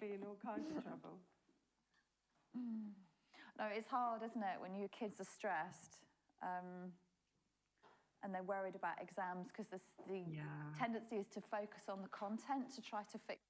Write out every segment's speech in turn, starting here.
be in all kinds of trouble. No, it's hard, isn't it, when your kids are stressed and they're worried about exams, because the tendency is to focus on the content to try to fix.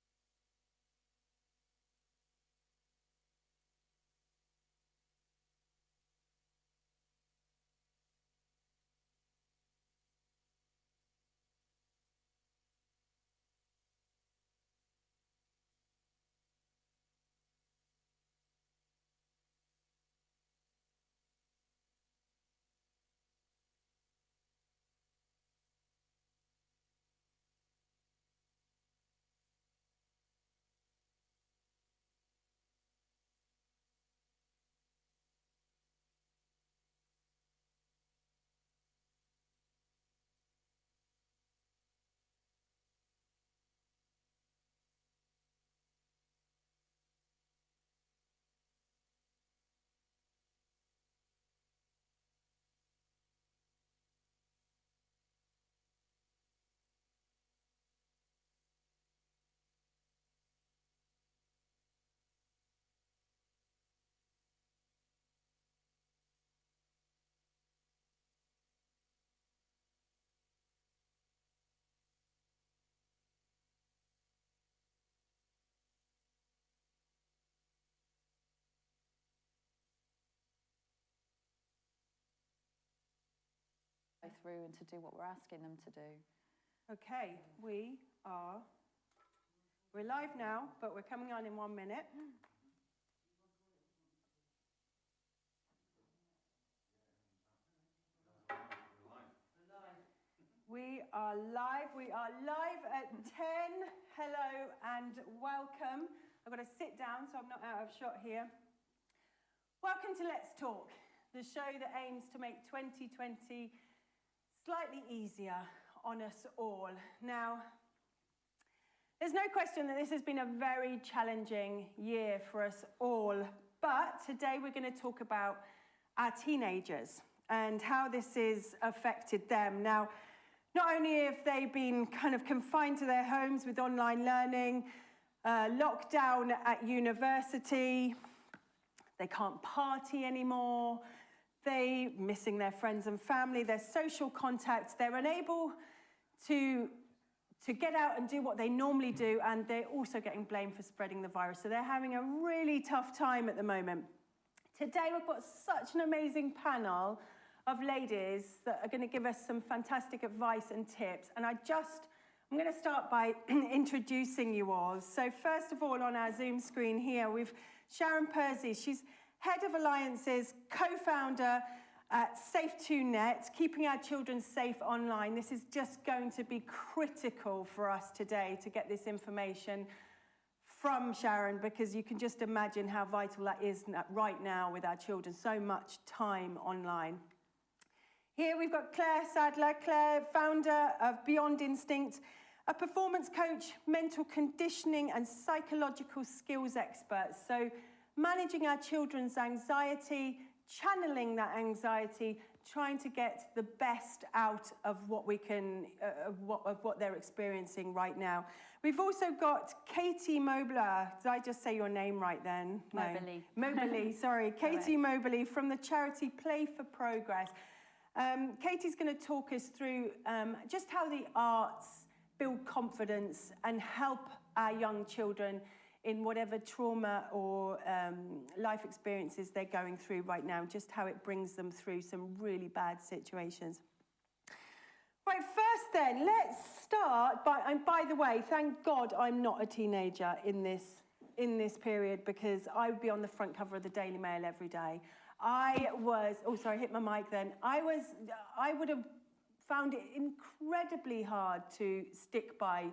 Through and to do what we're asking them to do. Okay, we're live now, but we're coming on in 1 minute. We are live at 10. Hello and welcome. I've got to sit down so I'm not out of shot here. Welcome to Let's Talk, the show that aims to make 2020 slightly easier on us all. Now, there's no question that this has been a very challenging year for us all, but today we're going to talk about our teenagers and how this has affected them. Now, not only have they been kind of confined to their homes with online learning, lockdown at university, they can't party anymore, they're missing their friends and family, their social contacts, they're unable to get out and do what they normally do, and they're also getting blamed for spreading the virus. So they're having a really tough time at the moment. Today we've got such an amazing panel of ladies that are going to give us some fantastic advice and tips. And I'm going to start by introducing you all. So first of all, on our Zoom screen here, we've Sharon Persey. She's Head of Alliances, co-founder at Safe2Net, keeping our children safe online. This is just going to be critical for us today to get this information from Sharon, because you can just imagine how vital that is right now with our children, so much time online. Here we've got Claire Sadler. Claire, founder of Beyond Instinct, a performance coach, mental conditioning and psychological skills expert. So managing our children's anxiety, channeling that anxiety, trying to get the best out of what we can, of what they're experiencing right now. We've also got Katie Mobley. Did I just say your name right then? No. Mobley, sorry. Katie Mobley from the charity Play for Progress. Katie's going to talk us through just how the arts build confidence and help our young children in whatever trauma or life experiences they're going through right now, just how it brings them through some really bad situations. Right, first then, let's start by, and by the way, thank God I'm not a teenager in this period, because I would be on the front cover of the Daily Mail every day. Oh sorry, I hit my mic then. I would have found it incredibly hard to stick by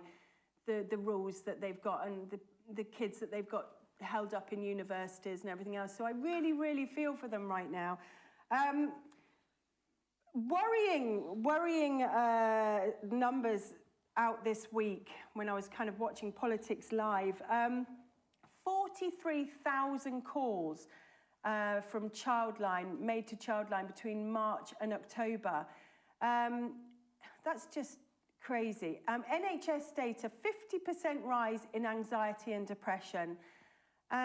the rules that they've got and the kids that they've got held up in universities and everything else. So I really, really feel for them right now. Worrying numbers out this week when I was kind of watching Politics Live. 43,000 calls from Childline, made to Childline between March and October. That's just crazy. NHS data, 50% rise in anxiety and depression. 2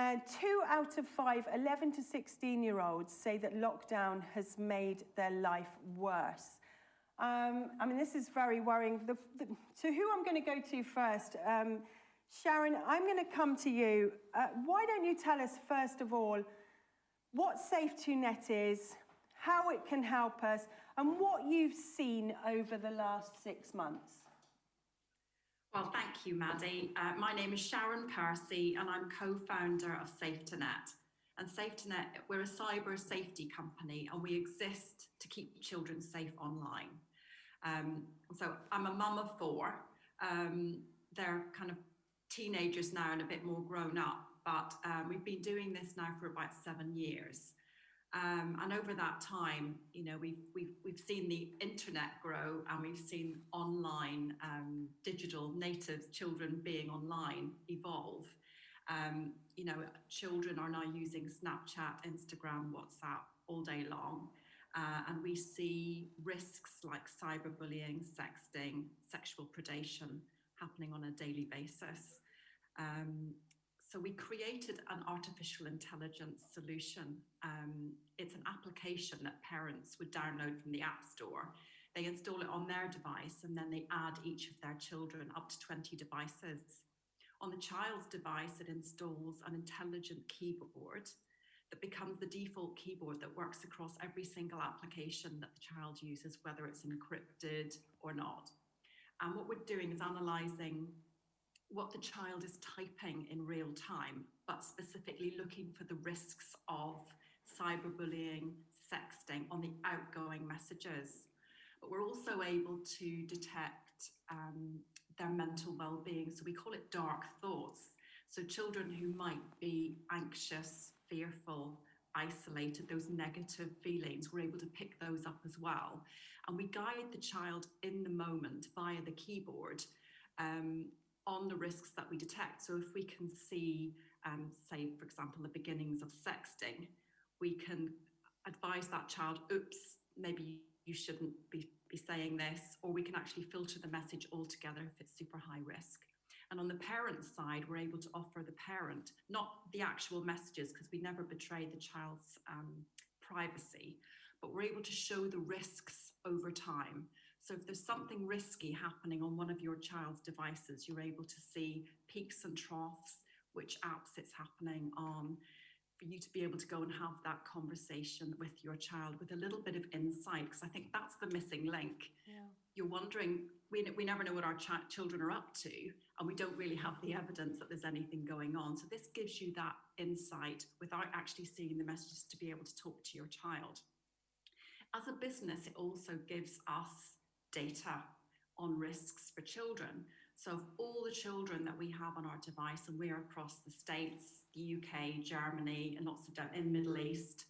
out of 5 11 to 16-year-olds say that lockdown has made their life worse. I mean, this is very worrying. So who I'm going to go to first? Sharon, I'm going to come to you. Why don't you tell us, first of all, what Safe2Net is, how it can help us, and what you've seen over the last 6 months? Well, thank you, Maddie. My name is Sharon Percy, and I'm co-founder of Safe2Net. And Safe2Net, we're a cyber safety company, and we exist to keep children safe online. So I'm a mum of 4. They're kind of teenagers now and a bit more grown up, but we've been doing this now for about 7 years. And over that time, you know, we've seen the internet grow, and we've seen online digital native children being online evolve. You know, children are now using Snapchat, Instagram, WhatsApp all day long. And we see risks like cyberbullying, sexting, sexual predation happening on a daily basis. So we created an artificial intelligence solution. It's an application that parents would download from the App Store. They install it on their device, and then they add each of their children up to 20 devices. On the child's device, it installs an intelligent keyboard that becomes the default keyboard that works across every single application that the child uses, whether it's encrypted or not. And what we're doing is analysing what the child is typing in real time, but specifically looking for the risks of cyberbullying, sexting on the outgoing messages. But we're also able to detect their mental well-being. So we call it dark thoughts. So children who might be anxious, fearful, isolated, those negative feelings, we're able to pick those up as well. And we guide the child in the moment via the keyboard on the risks that we detect. So if we can see, say, for example, the beginnings of sexting, we can advise that child, oops, maybe you shouldn't be saying this, or we can actually filter the message altogether if it's super high risk. And on the parent side, we're able to offer the parent, not the actual messages, because we never betray the child's privacy, but we're able to show the risks over time. So if there's something risky happening on one of your child's devices, you're able to see peaks and troughs, which apps it's happening on, for you to be able to go and have that conversation with your child with a little bit of insight, because I think that's the missing link. Yeah. You're wondering, we never know what our children are up to, and we don't really have the evidence that there's anything going on. So this gives you that insight without actually seeing the messages to be able to talk to your child. As a business, it also gives us data on risks for children. So of all the children that we have on our device, and we're across the States, the UK, Germany, and lots of in the Middle East,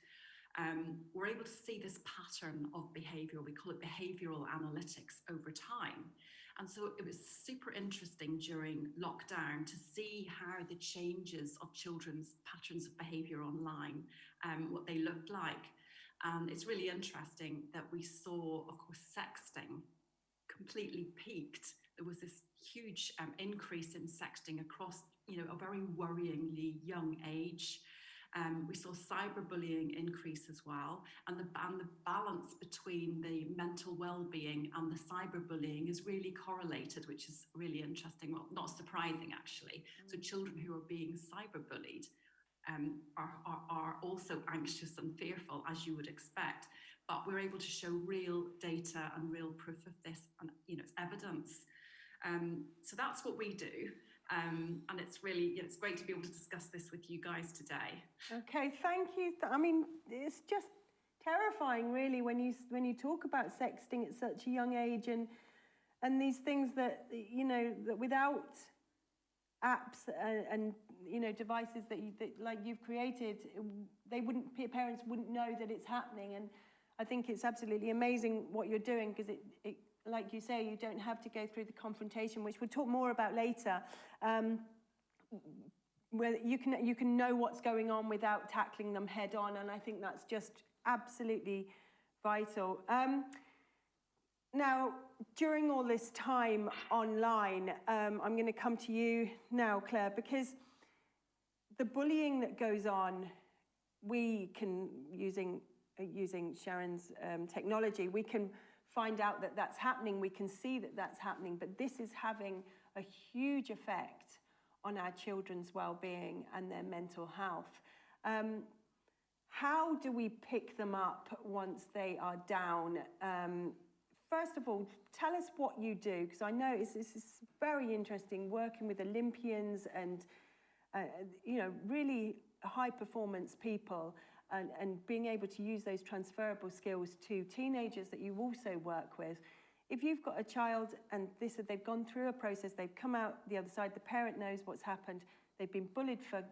we're able to see this pattern of behaviour. We call it behavioural analytics over time. And so it was super interesting during lockdown to see how the changes of children's patterns of behaviour online, what they looked like. And it's really interesting that we saw, of course, sexting completely peaked. There was this huge increase in sexting across, you know, a very worryingly young age. We saw cyberbullying increase as well, and the balance between the mental well-being and the cyberbullying is really correlated, which is really interesting. Well, not surprising actually. So children who are being cyberbullied are also anxious and fearful, as you would expect. But we're able to show real data and real proof of this, and you know, it's evidence. So that's what we do. And it's really, it's great to be able to discuss this with you guys today. Okay, thank you. I mean, it's just terrifying, really, when you talk about sexting at such a young age, and these things that, you know, that without apps and you know, devices that like you've created, parents wouldn't know that it's happening. And I think it's absolutely amazing what you're doing, because it like you say, you don't have to go through the confrontation, which we'll talk more about later, where you can know what's going on without tackling them head on, and I think that's just absolutely vital. Now, during all this time online, I'm going to come to you now, Claire, because the bullying that goes on, we can, using Sharon's technology, we can find out that that's happening, we can see that that's happening, but this is having a huge effect on our children's well-being and their mental health. How do we pick them up once they are down? First of all, tell us what you do, because I know this is very interesting, working with Olympians and you know, really high-performance people, and being able to use those transferable skills to teenagers that you also work with. If you've got a child and they've gone through a process, they've come out the other side, the parent knows what's happened, they've been bullied for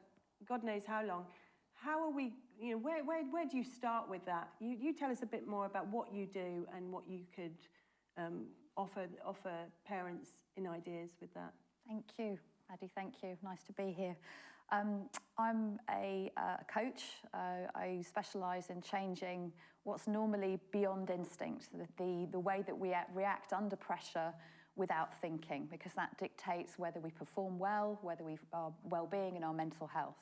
God knows how long, how are we, you know, where do you start with that? You tell us a bit more about what you do and what you could offer parents in ideas with that. Thank you, Maddie, thank you. Nice to be here. I'm a coach. I specialise in changing what's normally beyond instinct, the way that we react under pressure without thinking, because that dictates whether we perform well, whether we are well-being and our mental health.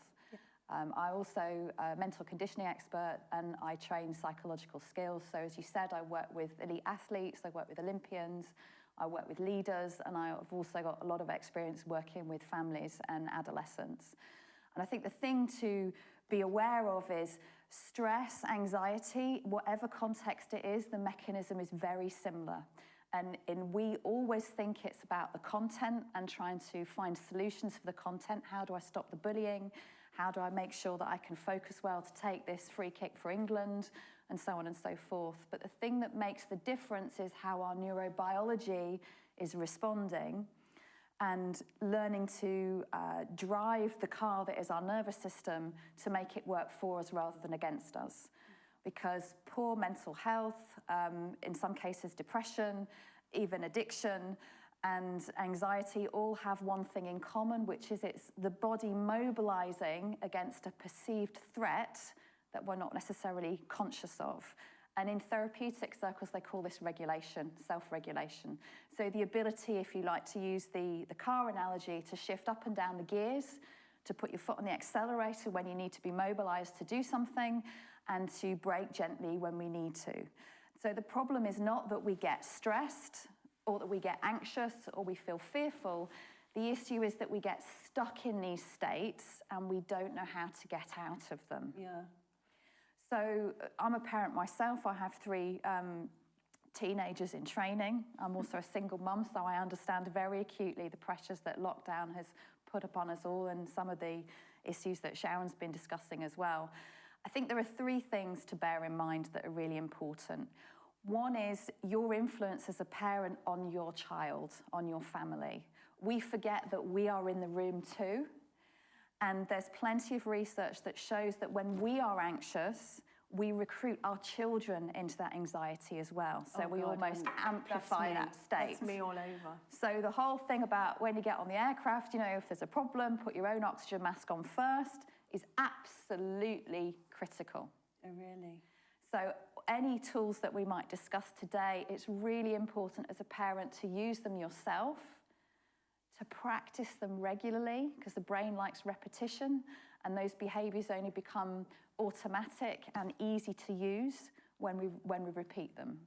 I also a mental conditioning expert, and I train psychological skills. So as you said, I work with elite athletes, I work with Olympians, I work with leaders, and I've also got a lot of experience working with families and adolescents. And I think the thing to be aware of is stress, anxiety, whatever context it is, the mechanism is very similar. And we always think it's about the content and trying to find solutions for the content. How do I stop the bullying? How do I make sure that I can focus well to take this free kick for England? And so on and so forth. But the thing that makes the difference is how our neurobiology is responding and learning to drive the car that is our nervous system to make it work for us rather than against us. Because poor mental health, in some cases depression, even addiction and anxiety all have one thing in common, which is it's the body mobilizing against a perceived threat that we're not necessarily conscious of. And in therapeutic circles, they call this regulation, self-regulation. So the ability, if you like to use the car analogy, to shift up and down the gears, to put your foot on the accelerator when you need to be mobilized to do something, and to brake gently when we need to. So the problem is not that we get stressed, or that we get anxious, or we feel fearful. The issue is that we get stuck in these states and we don't know how to get out of them. Yeah. So I'm a parent myself. I have 3 teenagers in training. I'm also a single mum, so I understand very acutely the pressures that lockdown has put upon us all and some of the issues that Sharon's been discussing as well. I think there are 3 things to bear in mind that are really important. One is your influence as a parent on your child, on your family. We forget that we are in the room too. And there's plenty of research that shows that when we are anxious, we recruit our children into that anxiety as well. So we almost amplify that state. That's me all over. So the whole thing about when you get on the aircraft, you know, if there's a problem, put your own oxygen mask on first, is absolutely critical. Oh, really? So any tools that we might discuss today, it's really important as a parent to use them yourself, to practice them regularly, because the brain likes repetition, and those behaviours only become automatic and easy to use when we repeat them.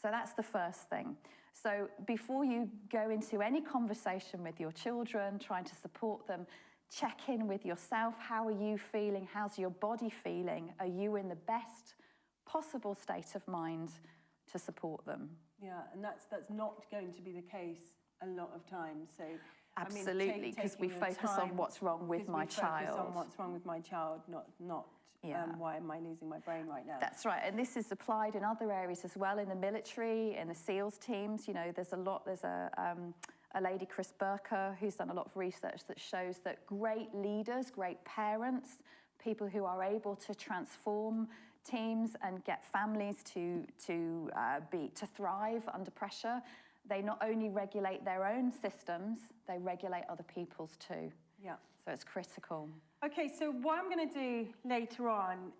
So that's the first thing. So before you go into any conversation with your children, trying to support them, check in with yourself. How are you feeling? How's your body feeling? Are you in the best possible state of mind to support them? Yeah, and that's not going to be the case a lot of times. So absolutely, because we focus on what's wrong with my child. Focus on what's wrong with my child, not why am I losing my brain right now? That's right, and this is applied in other areas as well, in the military, in the SEALs teams. You know, there's a lady, Chris Burker, who's done a lot of research that shows that great leaders, great parents, people who are able to transform teams and get families to thrive under pressure, they not only regulate their own systems, they regulate other people's too. Yeah. So it's critical. Okay, so what I'm going to do later on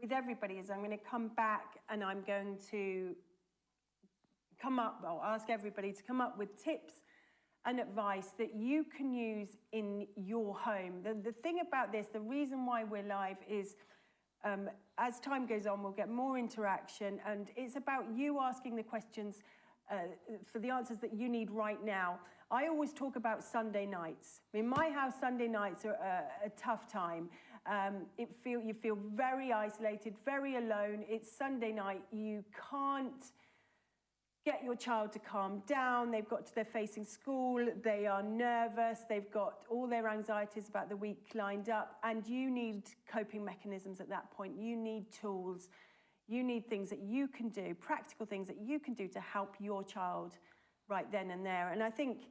with everybody is I'm going to come back and I'm going to come up, I'll ask everybody to come up with tips and advice that you can use in your home. The thing about this, the reason why we're live is as time goes on, we'll get more interaction, and it's about you asking the questions for the answers that you need right now. I always talk about Sunday nights. In my house, Sunday nights are a tough time. You feel very isolated, very alone. It's Sunday night. You can't get your child to calm down. They're facing school. They are nervous. They've got all their anxieties about the week lined up, and you need coping mechanisms at that point. You need tools. You need things that you can do, practical things that you can do to help your child right then and there. And I think,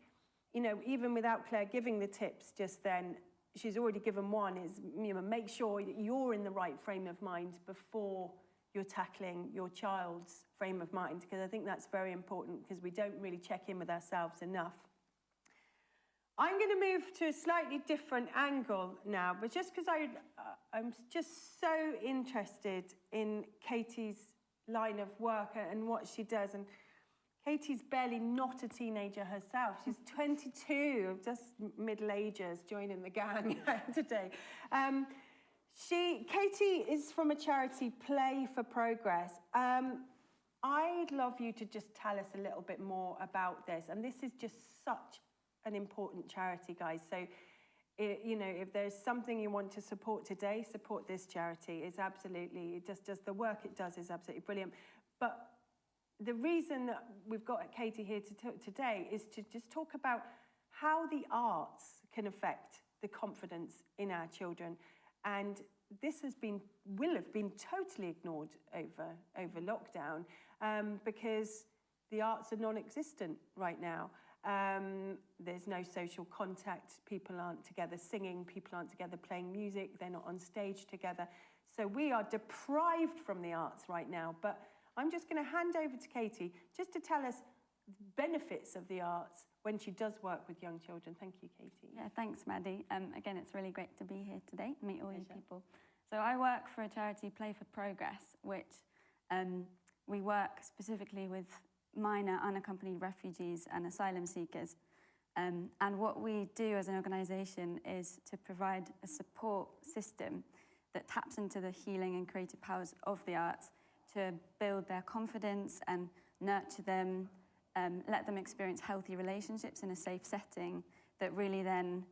even without Claire giving the tips just then, she's already given one, is make sure that you're in the right frame of mind before you're tackling your child's frame of mind, because I think that's very important, because we don't really check in with ourselves enough. I'm going to move to a slightly different angle now, but just because I'm just so interested in Katie's line of work and what she does. And Katie's barely not a teenager herself. She's 22, just middle agers joining the gang today. Katie is from a charity, Play for Progress. I'd love you to just tell us a little bit more about this. And this is just such an important charity, guys. So, if there's something you want to support today, support this charity. It's absolutely, it just does the work it does is absolutely brilliant. But the reason that we've got Katie here today is to just talk about how the arts can affect the confidence in our children. And this will have been totally ignored over lockdown because the arts are non-existent right now. There's no social contact. People aren't together singing. People aren't together playing music. They're not on stage together. So we are deprived from the arts right now. But I'm just going to hand over to Katie just to tell us benefits of the arts when she does work with young children. Thank you, Katie. Yeah, thanks, Maddie. Again, it's really great to be here today, meet all you people. So I work for a charity, Play for Progress, which we work specifically with minor unaccompanied refugees and asylum seekers. And what we do as an organisation is to provide a support system that taps into the healing and creative powers of the arts to build their confidence and nurture them, let them experience healthy relationships in a safe setting that really then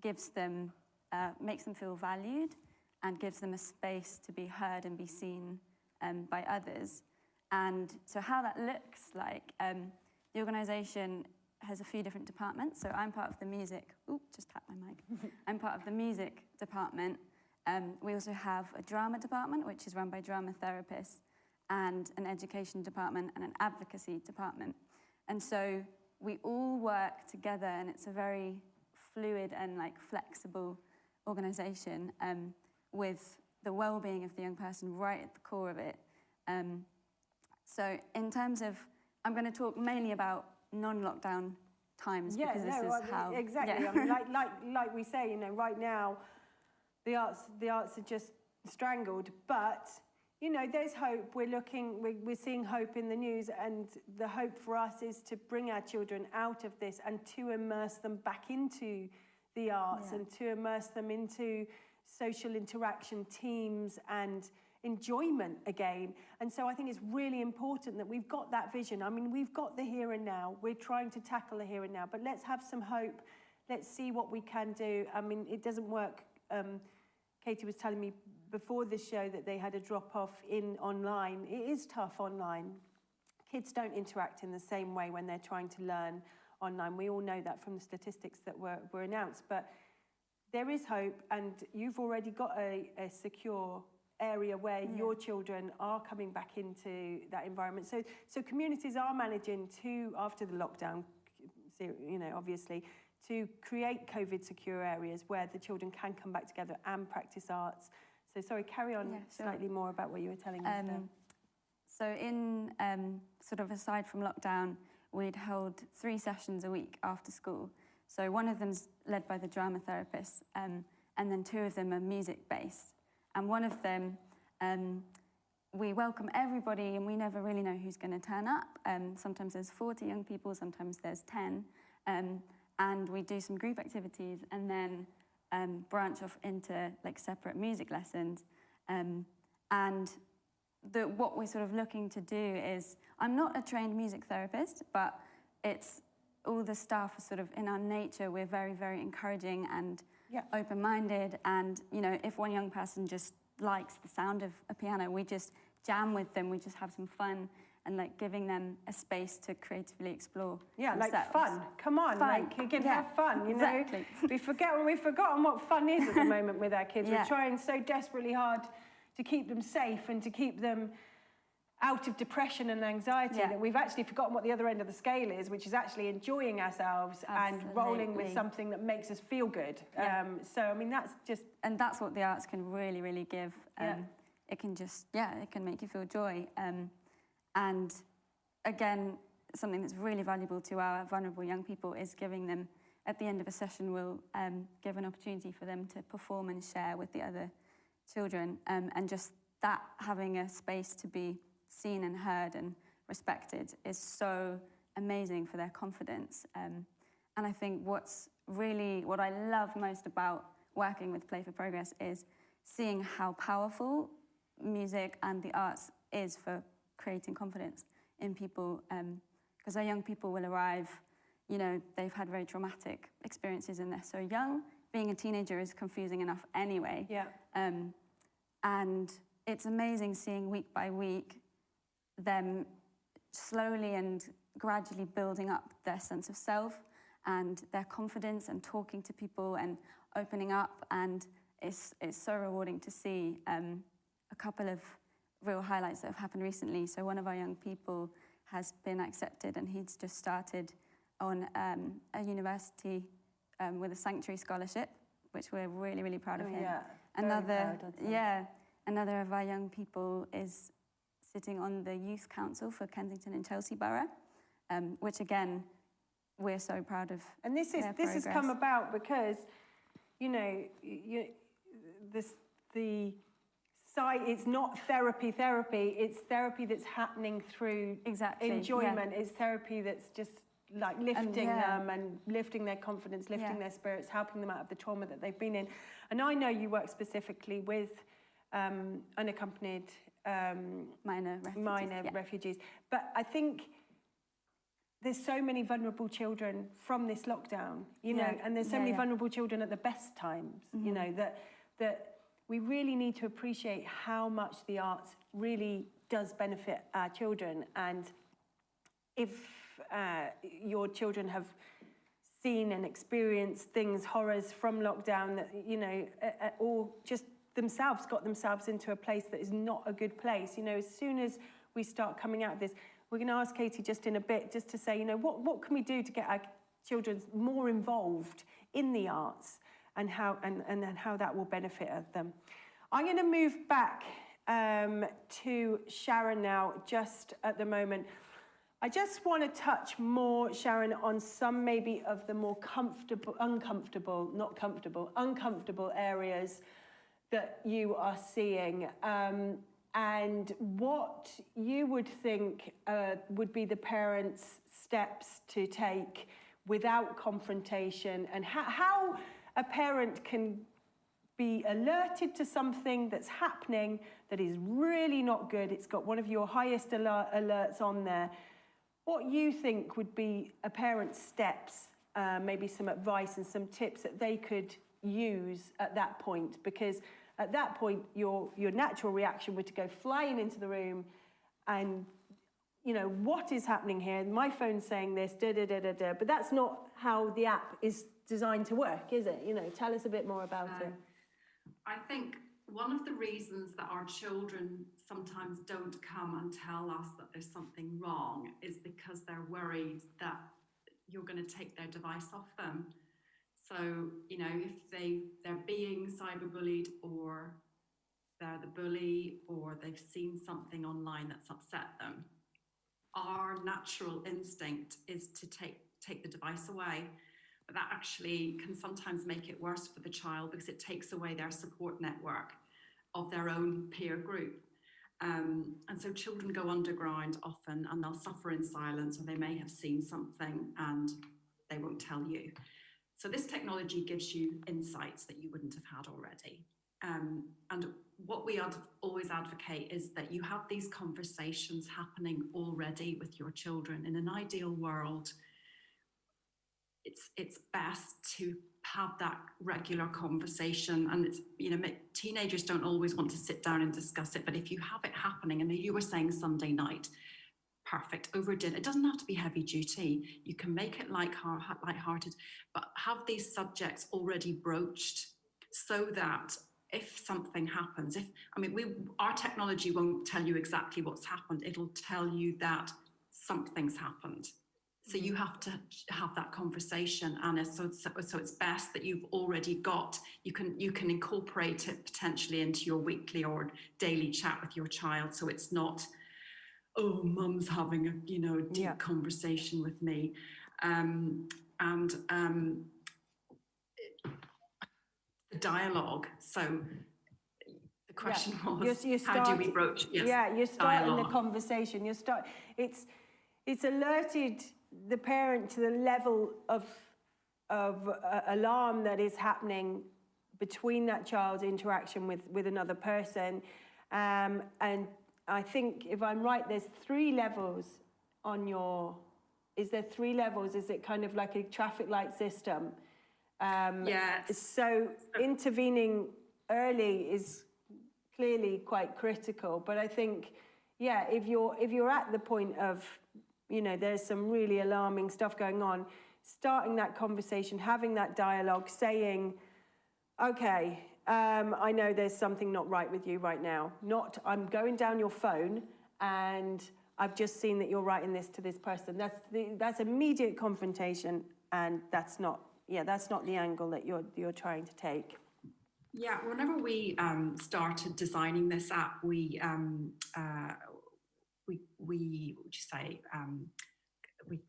gives them, makes them feel valued and gives them a space to be heard and be seen by others. And so how that looks like, the organisation has a few different departments. So I'm part of the music, just tap my mic. I'm part of the music department. We also have a drama department, which is run by drama therapists, and an education department and an advocacy department. And so we all work together, and it's a very fluid and flexible organisation with the well-being of the young person right at the core of it. So in terms of, I'm going to talk mainly about non-lockdown times because this is how... Exactly. Yeah. I mean, like we say, right now, the arts are just strangled, but there's hope. We're seeing hope in the news, and the hope for us is to bring our children out of this and to immerse them back into the arts and to immerse them into social interaction, teams, and enjoyment again. And so I think it's really important that we've got that vision. I mean, we've got the here and now. We're trying to tackle the here and now, but let's have some hope. Let's see what we can do. I mean, it doesn't work. Katie was telling me before this show that they had a drop-off in online. It is tough online. Kids don't interact in the same way when they're trying to learn online. We all know that from the statistics that were announced, but there is hope, and you've already got a secure area where your children are coming back into that environment. So communities are managing to, after the lockdown, obviously, to create COVID secure areas where the children can come back together and practice arts. So sorry, carry on slightly more about what you were telling us there. So in sort of aside from lockdown, we'd hold 3 sessions a week after school. So one of them's led by the drama therapist, and then 2 of them are music-based. And one of them we welcome everybody and we never really know who's going to turn up. Sometimes there's 40 young people, sometimes there's 10. And we do some group activities and then branch off into like separate music lessons. And what we're sort of looking to do is, I'm not a trained music therapist, but it's all the staff are sort of in our nature, we're very, very encouraging and open-minded. And, you know, if one young person just likes the sound of a piano, we just jam with them, we just have some fun and like giving them a space to creatively explore themselves. Like fun. Come on, like you can have fun, you know. Exactly. We've forgotten what fun is at the moment with our kids. We're trying so desperately hard to keep them safe and to keep them out of depression and anxiety that we've actually forgotten what the other end of the scale is, which is actually enjoying ourselves and rolling with something that makes us feel good. So, I mean, that's just... And that's what the arts can really, really give. It can just, it can make you feel joy. And again, something that's really valuable to our vulnerable young people is giving them, at the end of a session, we'll give an opportunity for them to perform and share with the other children. And just that, having a space to be seen and heard and respected is so amazing for their confidence. And I think what I love most about working with Play for Progress is seeing how powerful music and the arts is for creating confidence in people. Because our young people will arrive, you know, they've had very traumatic experiences and they're so young. Being a teenager is confusing enough anyway. And it's amazing seeing week by week them slowly and gradually building up their sense of self and their confidence and talking to people and opening up, and it's so rewarding to see. A couple of real highlights that have happened recently. So one of our young people has been accepted and he's just started on a university with a Sanctuary Scholarship, which we're really, really proud of him. Another of our young people is sitting on the Youth Council for Kensington and Chelsea Borough, which again, we're so proud of. And this has come about because, you know, it's not therapy, it's therapy that's happening through enjoyment. It's therapy that's just like lifting them and lifting their confidence, lifting their spirits, helping them out of the trauma that they've been in. And I know you work specifically with unaccompanied minor refugees. But I think there's so many vulnerable children from this lockdown, you know, and there's so many vulnerable children at the best times, you know, that we really need to appreciate how much the arts really does benefit our children. And if your children have seen and experienced things, horrors from lockdown that, you know, or just got themselves into a place that is not a good place, you know, as soon as we start coming out of this, we're going to ask Katie just in a bit, just to say, you know, what can we do to get our children more involved in the arts and how that will benefit them. I'm going to move back to Sharon now, just at the moment. I just want to touch more, Sharon, on some maybe of the more uncomfortable areas that you are seeing, and what you would think would be the parents' steps to take without confrontation, and how a parent can be alerted to something that's happening that is really not good. It's got one of your highest alerts on there. What you think would be a parent's steps, maybe some advice and some tips that they could use at that point, because at that point your natural reaction would to go flying into the room and, you know, what is happening here? My phone's saying this, but that's not how the app is designed to work, is it? You know, tell us a bit more about it. I think one of the reasons that our children sometimes don't come and tell us that there's something wrong is because they're worried that you're going to take their device off them. So, you know, if they're being cyberbullied, or they're the bully, or they've seen something online that's upset them, our natural instinct is to take the device away. But that actually can sometimes make it worse for the child, because it takes away their support network of their own peer group. And so children go underground often, and they'll suffer in silence, or they may have seen something and they won't tell you. So this technology gives you insights that you wouldn't have had already. And what we always advocate is that you have these conversations happening already with your children. In an ideal world, it's best to have that regular conversation. And it's, you know, teenagers don't always want to sit down and discuss it, but if you have it happening, and you were saying Sunday night, perfect, over dinner. It doesn't have to be heavy duty. You can make it lighthearted, but have these subjects already broached so that if something happens, our technology won't tell you exactly what's happened. It'll tell you that something's happened. So you have to have that conversation, Anna. So it's best that you've already got, you can incorporate it potentially into your weekly or daily chat with your child. So it's not, oh, mum's having a deep conversation with me, the dialogue. So the question was, how do we broach? Yes, you're starting the conversation. It's alerted the parent to the level of alarm that is happening between that child's interaction with another person, and I think, if I'm right, there's 3 levels on your. Is there 3 levels? Is it kind of like a traffic light system? So intervening early is clearly quite critical. But I think, if you're at the point of, there's some really alarming stuff going on, starting that conversation, having that dialogue, saying, okay, I know there's something not right with you right now. I'm going down your phone and I've just seen that you're writing this to this person. That's immediate confrontation, and that's not the angle that you're trying to take. Yeah, whenever we started designing this app, we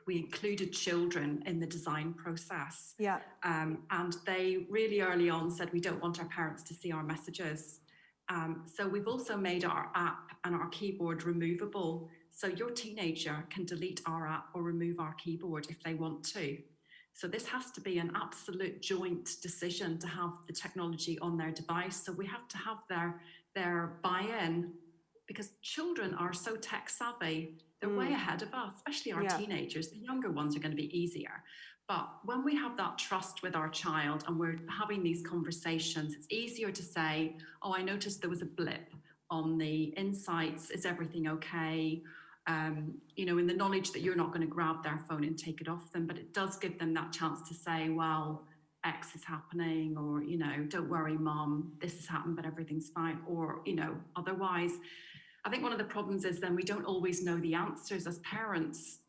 included children in the design process. Yeah. And they really early on said, we don't want our parents to see our messages. So we've also made our app and our keyboard removable. So your teenager can delete our app or remove our keyboard if they want to. So this has to be an absolute joint decision to have the technology on their device. So we have to have their buy-in, because children are so tech savvy. They're way ahead of us, especially our teenagers. The younger ones are going to be easier. But when we have that trust with our child and we're having these conversations, it's easier to say, oh, I noticed there was a blip on the insights. Is everything okay? In the knowledge that you're not going to grab their phone and take it off them, but it does give them that chance to say, well, X is happening, or, don't worry, Mom, this has happened, but everything's fine, or, otherwise. I think one of the problems is then we don't always know the answers as parents,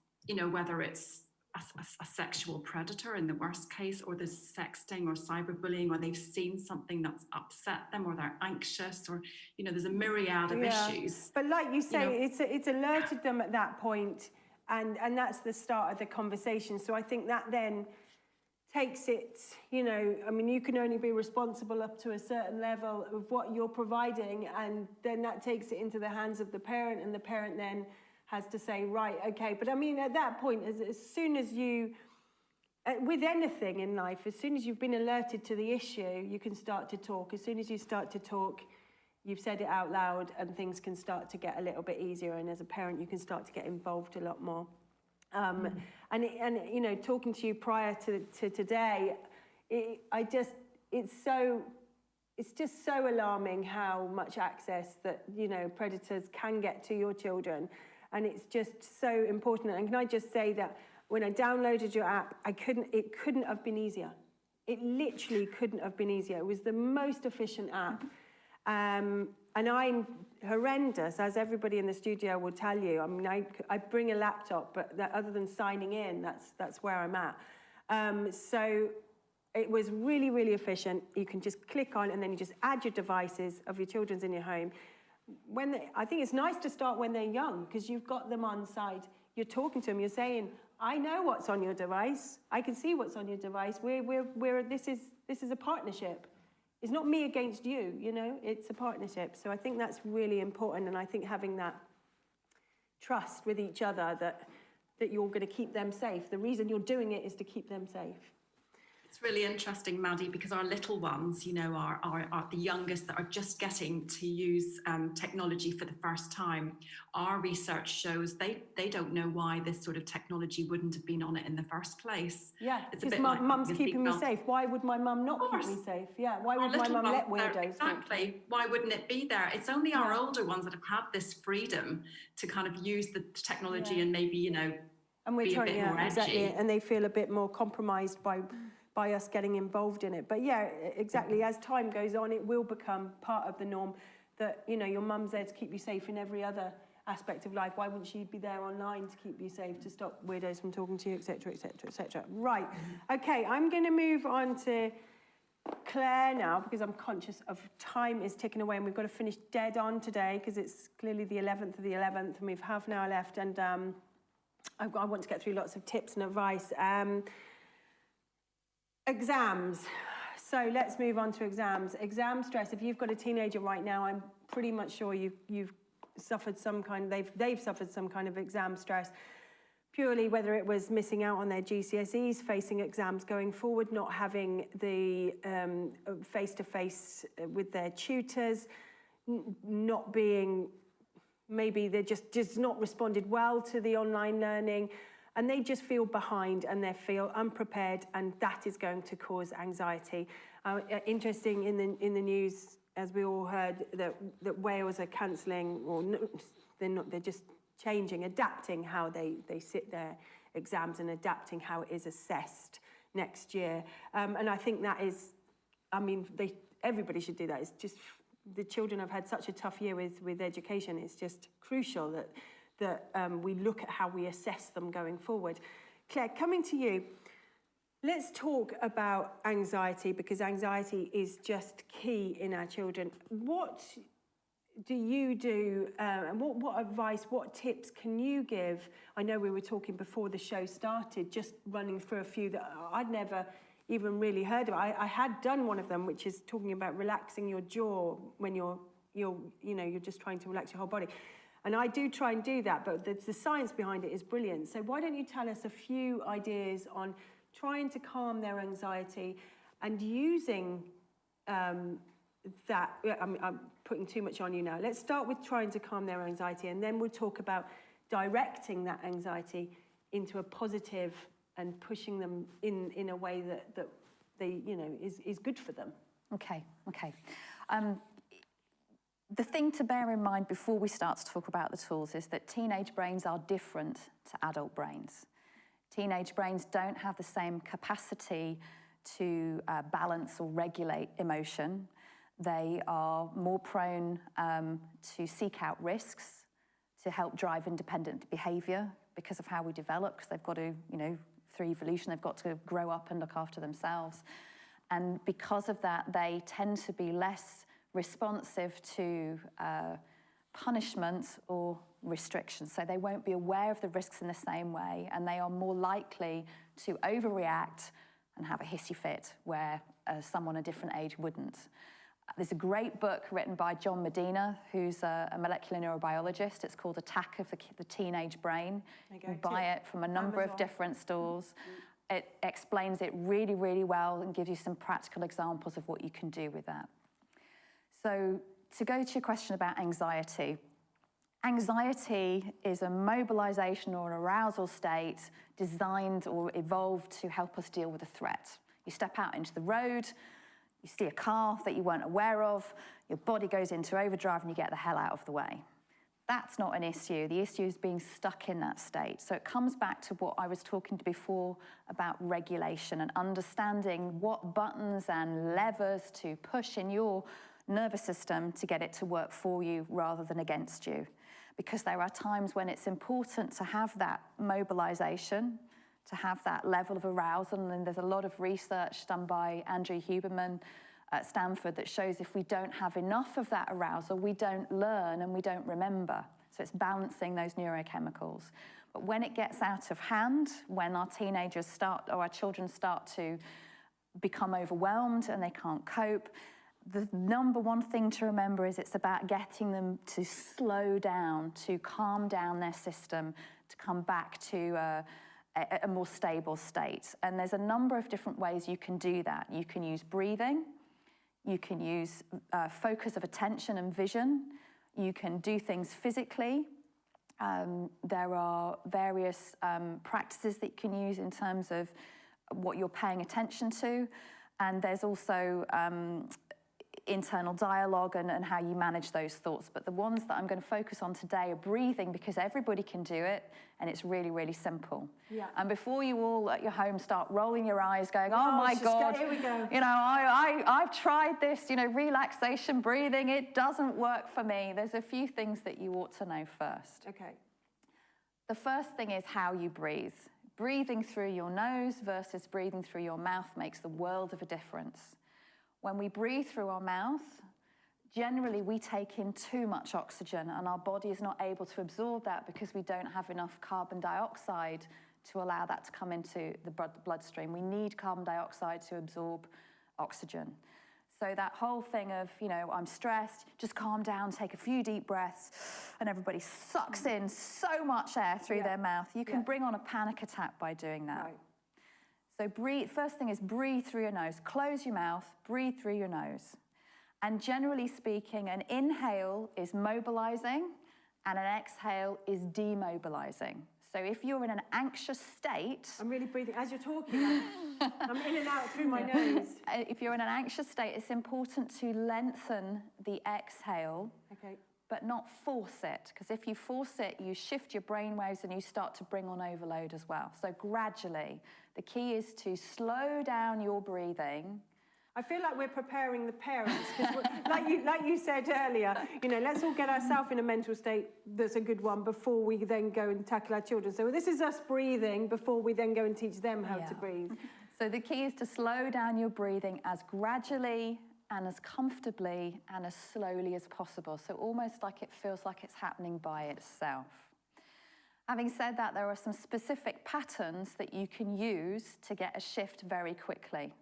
whether it's a sexual predator in the worst case, or there's sexting or cyberbullying, or they've seen something that's upset them, or they're anxious, or, there's a myriad of issues. But like you say, it's alerted them at that point, and that's the start of the conversation. So I think that then takes it, you can only be responsible up to a certain level of what you're providing, and then that takes it into the hands of the parent, and the parent then has to say, right, okay. But at that point, as soon as you, with anything in life, as soon as you've been alerted to the issue, you can start to talk. As soon as you start to talk, you've said it out loud, and things can start to get a little bit easier. And as a parent, you can start to get involved a lot more. And talking to you prior to today, it's just so alarming how much access that predators can get to your children, and it's just so important. And can I just say that when I downloaded your app, it couldn't have been easier. It literally couldn't have been easier. It was the most efficient app. And I'm horrendous, as everybody in the studio will tell you. I bring a laptop, but other than signing in, that's where I'm at. So it was really, really efficient. You can just click on, and then you just add your devices of your children's in your home. I think it's nice to start when they're young, because you've got them on side. You're talking to them. You're saying, I know what's on your device. I can see what's on your device. This is a partnership. it's not me against you, you know, it's a partnership. So I think that's really important, and I think having that trust with each other that you're going to keep them safe. The reason you're doing it is to keep them safe. It's really interesting, Maddie, because our little ones, you know, are the youngest that are just getting to use technology for the first time. Our research shows they don't know why this sort of technology wouldn't have been on it in the first place. Yeah, it's because mum's keeping me safe. Why would my mum not keep me safe? Yeah, why would my mum let weirdos? Exactly. Why wouldn't it be there? It's only our older ones that have had this freedom to kind of use the technology and maybe, you know, and we're be trying, a bit more edgy. Exactly, and they feel a bit more compromised by us getting involved in it. But yeah, exactly, as time goes on, it will become part of the norm that, you know, your mum's there to keep you safe in every other aspect of life. Why wouldn't she be there online to keep you safe, to stop weirdos from talking to you, etc., etc., etc. Right, okay, I'm going to move on to Claire now, because I'm conscious of time is ticking away, and we've got to finish dead on today, because it's clearly the 11th of the 11th, and we've half an hour left, and I want to get through lots of tips and advice. Exams. So let's move on to exams. Exam stress. If you've got a teenager right now, I'm pretty much sure you've suffered some kind. They've suffered some kind of exam stress. Purely whether it was missing out on their GCSEs, facing exams going forward, not having the face-to-face with their tutors, not being, maybe they just not responded well to the online learning, and they just feel behind and they feel unprepared, and that is going to cause anxiety. Interesting in the news, as we all heard, that Wales are cancelling, or no, they're just changing, adapting how they sit their exams and adapting how it is assessed next year. And I think that is, I mean, everybody should do that. It's just, the children have had such a tough year with education. It's just crucial that we look at how we assess them going forward. Claire, coming to you, let's talk about anxiety, because anxiety is just key in our children. What do you do, and what advice, what tips can you give? I know we were talking before the show started, just running through a few that I'd never even really heard of. I had done one of them, which is talking about relaxing your jaw when you're just trying to relax your whole body. And I do try and do that, but the science behind it is brilliant. So why don't you tell us a few ideas on trying to calm their anxiety and using that. I'm putting too much on you now. Let's start with trying to calm their anxiety, and then we'll talk about directing that anxiety into a positive and pushing them in a way that they, you know, is good for them. Okay. The thing to bear in mind before we start to talk about the tools is that teenage brains are different to adult brains. Teenage brains don't have the same capacity to balance or regulate emotion. They are more prone to seek out risks, to help drive independent behaviour because of how we develop, because they've got to, you know, through evolution, they've got to grow up and look after themselves. And because of that, they tend to be less responsive to punishment or restrictions. So they won't be aware of the risks in the same way, and they are more likely to overreact and have a hissy fit where someone a different age wouldn't. There's a great book written by John Medina, who's a molecular neurobiologist. It's called Attack of the Teenage Brain. You can buy it from a number of different stores. It explains it really, really well and gives you some practical examples of what you can do with that. So to go to your question about anxiety, anxiety is a mobilization or an arousal state designed or evolved to help us deal with a threat. You step out into the road, you see a car that you weren't aware of, your body goes into overdrive and you get the hell out of the way. That's not an issue. The issue is being stuck in that state. So it comes back to what I was talking to before about regulation and understanding what buttons and levers to push in your nervous system to get it to work for you rather than against you. Because there are times when it's important to have that mobilization, to have that level of arousal, and there's a lot of research done by Andrew Huberman at Stanford that shows if we don't have enough of that arousal, we don't learn and we don't remember. So it's balancing those neurochemicals. But when it gets out of hand, when our teenagers start, or our children start to become overwhelmed and they can't cope, the number one thing to remember is it's about getting them to slow down, to calm down their system, to come back to a more stable state. And there's a number of different ways you can do that. You can use breathing, you can use focus of attention and vision, you can do things physically. There are various practices that you can use in terms of what you're paying attention to. And there's also internal dialogue and how you manage those thoughts. But the ones that I'm going to focus on today are breathing, because everybody can do it, and it's really, really simple. Yeah. And before you all at your home start rolling your eyes going, oh my God, here we go. you know, I've tried this, you know, relaxation breathing, it doesn't work for me. There's a few things that you ought to know first. Okay. The first thing is how you breathe. Breathing through your nose versus breathing through your mouth makes the world of a difference. When we breathe through our mouth, generally we take in too much oxygen, and our body is not able to absorb that because we don't have enough carbon dioxide to allow that to come into the bloodstream. We need carbon dioxide to absorb oxygen. So that whole thing of, you know, I'm stressed, just calm down, take a few deep breaths, and everybody sucks in so much air through their mouth. You can bring on a panic attack by doing that. Right. So breathe, first thing is breathe through your nose. Close your mouth, breathe through your nose. And generally speaking, an inhale is mobilizing and an exhale is demobilizing. So if you're in an anxious state... I'm really breathing. As you're talking, I'm in and out through my nose. If you're in an anxious state, it's important to lengthen the exhale, but not force it. Because if you force it, you shift your brain waves and you start to bring on overload as well. So gradually, the key is to slow down your breathing. I feel like we're preparing the parents, because like you said earlier, you know, let's all get ourselves in a mental state that's a good one before we then go and tackle our children. So this is us breathing before we then go and teach them how to breathe. So the key is to slow down your breathing as gradually and as comfortably and as slowly as possible. So almost like it feels like it's happening by itself. Having said that, there are some specific patterns that you can use to get a shift very quickly.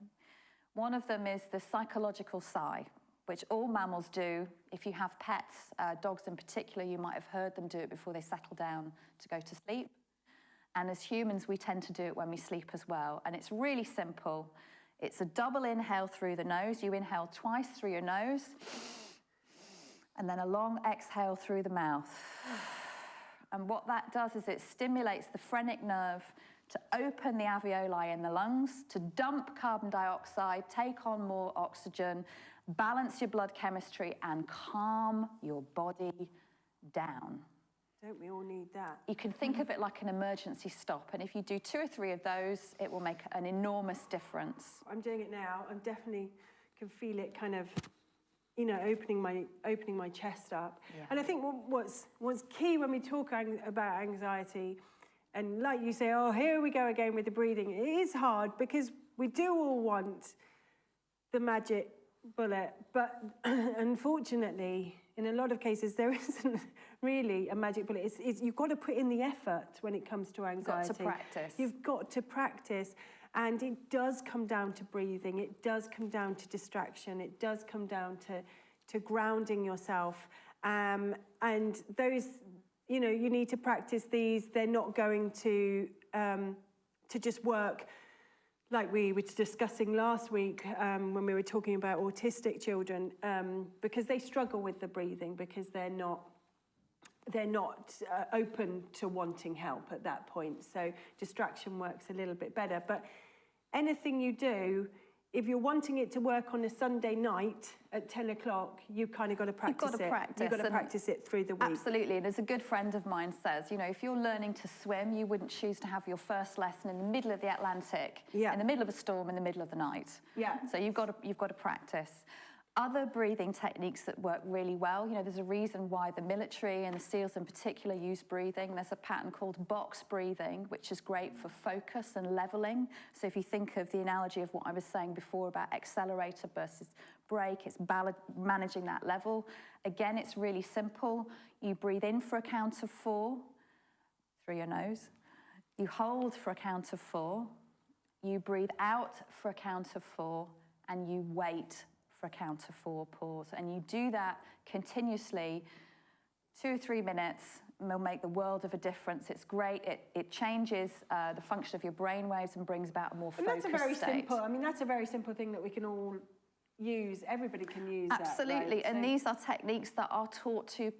One of them is the psychological sigh, which all mammals do. If you have pets, dogs in particular, you might have heard them do it before they settle down to go to sleep. And as humans, we tend to do it when we sleep as well. And it's really simple. It's a double inhale through the nose. You inhale twice through your nose, and then a long exhale through the mouth. And what that does is it stimulates the phrenic nerve to open the alveoli in the lungs, to dump carbon dioxide, take on more oxygen, balance your blood chemistry, and calm your body down. Don't we all need that? You can think of it like an emergency stop, and if you do 2 or 3 of those, it will make an enormous difference. I'm doing it now. I definitely can feel it kind of, you know, opening my chest up. Yeah. And I think what's key when we talk about anxiety, and like you say, oh, here we go again with the breathing. It is hard because we do all want the magic bullet, but unfortunately, in a lot of cases, there isn't really a magic bullet. You've got to put in the effort when it comes to anxiety. You've got to practice. You've got to practice. And it does come down to breathing. It does come down to distraction. It does come down to grounding yourself. And those, you know, you need to practice these. They're not going to just work like we were discussing last week when we were talking about autistic children, because they struggle with the breathing because they're not open to wanting help at that point. So distraction works a little bit better. But anything you do, if you're wanting it to work on a Sunday night at 10 o'clock, you've kind of got to practice it. You've got to practice it through the week. Absolutely. And as a good friend of mine says, you know, if you're learning to swim, you wouldn't choose to have your first lesson in the middle of the Atlantic, in the middle of a storm, in the middle of the night. Yeah. So you've got to practice. Other breathing techniques that work really well, you know, there's a reason why the military and the SEALs in particular use breathing. There's a pattern called box breathing, which is great for focus and leveling. So if you think of the analogy of what I was saying before about accelerator versus brake, it's managing that level. Again, it's really simple. You breathe in for a count of 4 through your nose. You hold for a count of 4. You breathe out for a count of 4, and you wait for a count of 4, pause. And you do that continuously, 2 or 3 minutes, will make the world of a difference. It's great. It changes the function of your brain waves and brings about a more focused state. And that's a very simple, I mean, that's a very simple thing that we can all use. Everybody can use Absolutely. that, right? And these are techniques that are taught to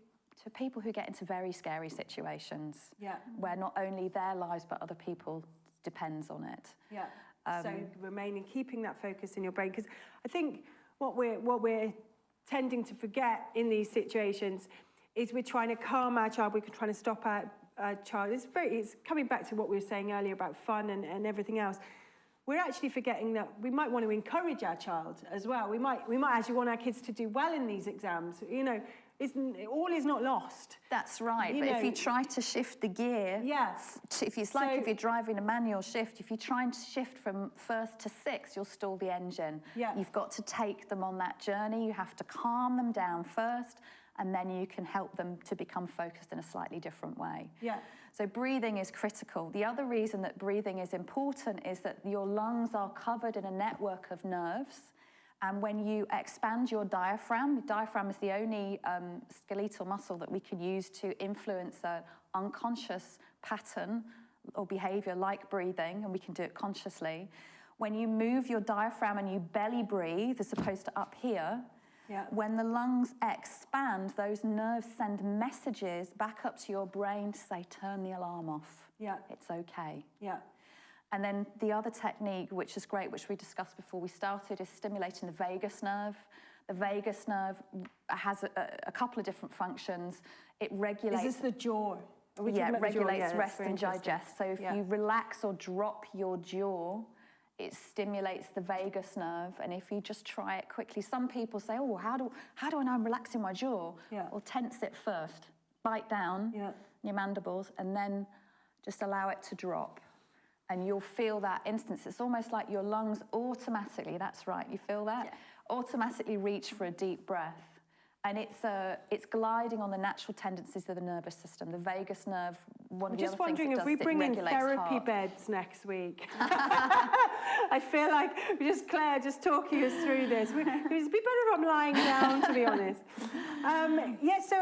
people who get into very scary situations, where not only their lives but other people depends on it. So remaining, keeping that focus in your brain, because I think what we're tending to forget in these situations is we're trying to calm our child, we're trying to stop our child. It's coming back to what we were saying earlier about fun and everything else. We're actually forgetting that we might want to encourage our child as well. We might actually want our kids to do well in these exams. You know, all is not lost. That's right. But if you try to shift the gear, it's like if you're driving a manual shift, if you're trying to shift from 1st to 6th, you'll stall the engine. You've got to take them on that journey. You have to calm them down first, and then you can help them to become focused in a slightly different way. So breathing is critical. The other reason that breathing is important is that your lungs are covered in a network of nerves. And when you expand your diaphragm is the only skeletal muscle that we can use to influence an unconscious pattern or behavior like breathing, and we can do it consciously. When you move your diaphragm and you belly breathe, as opposed to up here, when the lungs expand, those nerves send messages back up to your brain to say, turn the alarm off. It's okay. And then the other technique, which is great, which we discussed before we started, is stimulating the vagus nerve. The vagus nerve has a couple of different functions. It regulates... Is this the jaw? It regulates rest and digest. So if you relax or drop your jaw, it stimulates the vagus nerve. And if you just try it quickly, some people say, oh, how do I know I'm relaxing my jaw? Well, tense it first. Bite down your mandibles, and then just allow it to drop. And you'll feel that instance. It's almost like your lungs automatically, that's right, you feel that? Automatically reach for a deep breath. And it's gliding on the natural tendencies of the nervous system. The vagus nerve, one of the other things it does, if we bring in therapy beds next week. I feel like Claire just talking us through this. It'd be better if I'm lying down, to be honest. So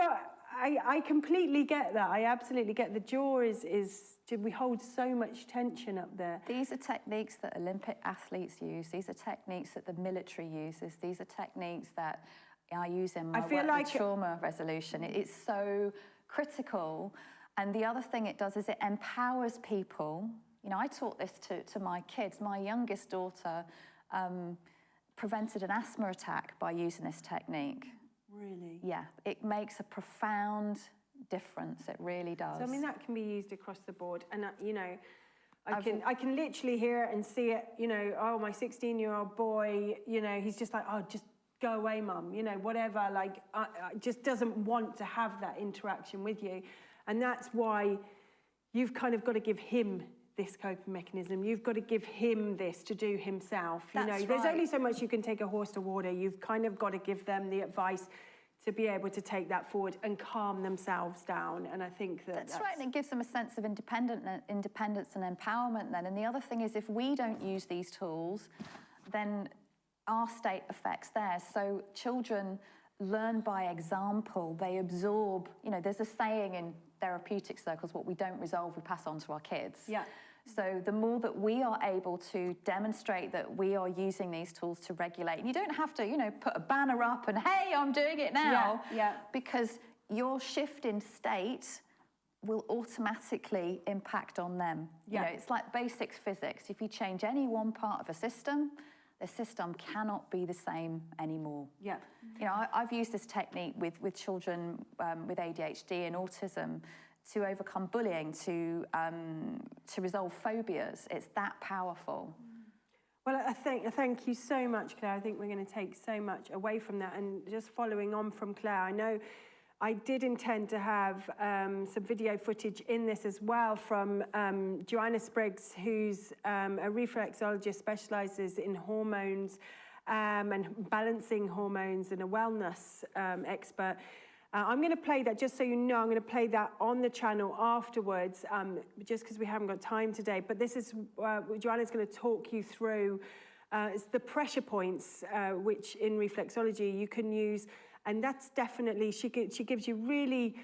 I completely get that. I absolutely get the jaw we hold so much tension up there. These are techniques that Olympic athletes use. These are techniques that the military uses. These are techniques that I use in my work with trauma resolution. It's so critical. And the other thing it does is it empowers people. You know, I taught this to my kids. My youngest daughter prevented an asthma attack by using this technique. Really? Yeah, it makes a profound difference. It really does. So I mean, that can be used across the board, and you know, I can literally hear it and see it. You know, oh, my 16-year-old boy, you know, he's just like, oh, just go away, mum. You know, whatever. Like, just doesn't want to have that interaction with you, and that's why you've kind of got to give him this coping mechanism. You've got to give him this to do himself. You know, there's only so much you can take a horse to water. You've kind of got to give them the advice to be able to take that forward and calm themselves down. And I think that's right, and it gives them a sense of independence and empowerment then. And the other thing is, if we don't use these tools, then our state affects theirs. So children learn by example. They absorb, you know, there's a saying in therapeutic circles, what we don't resolve, we pass on to our kids. So the more that we are able to demonstrate that we are using these tools to regulate, and you don't have to, you know, put a banner up and, hey, I'm doing it now, because your shift in state will automatically impact on them. You know, it's like basic physics. If you change any one part of a system, the system cannot be the same anymore. You know, I've used this technique with children with ADHD and autism to overcome bullying, to resolve phobias. It's that powerful. Well, thank you so much, Claire. I think we're going to take so much away from that. And just following on from Claire, I know I did intend to have some video footage in this as well from Joanna Spriggs, who's a reflexologist, specialises in hormones and balancing hormones, and a wellness expert. I'm going to play that, just so you know, I'm going to play that on the channel afterwards, just because we haven't got time today. But this is, Joanna's going to talk you through It's the pressure points, which in reflexology you can use, and that's definitely, she gives you really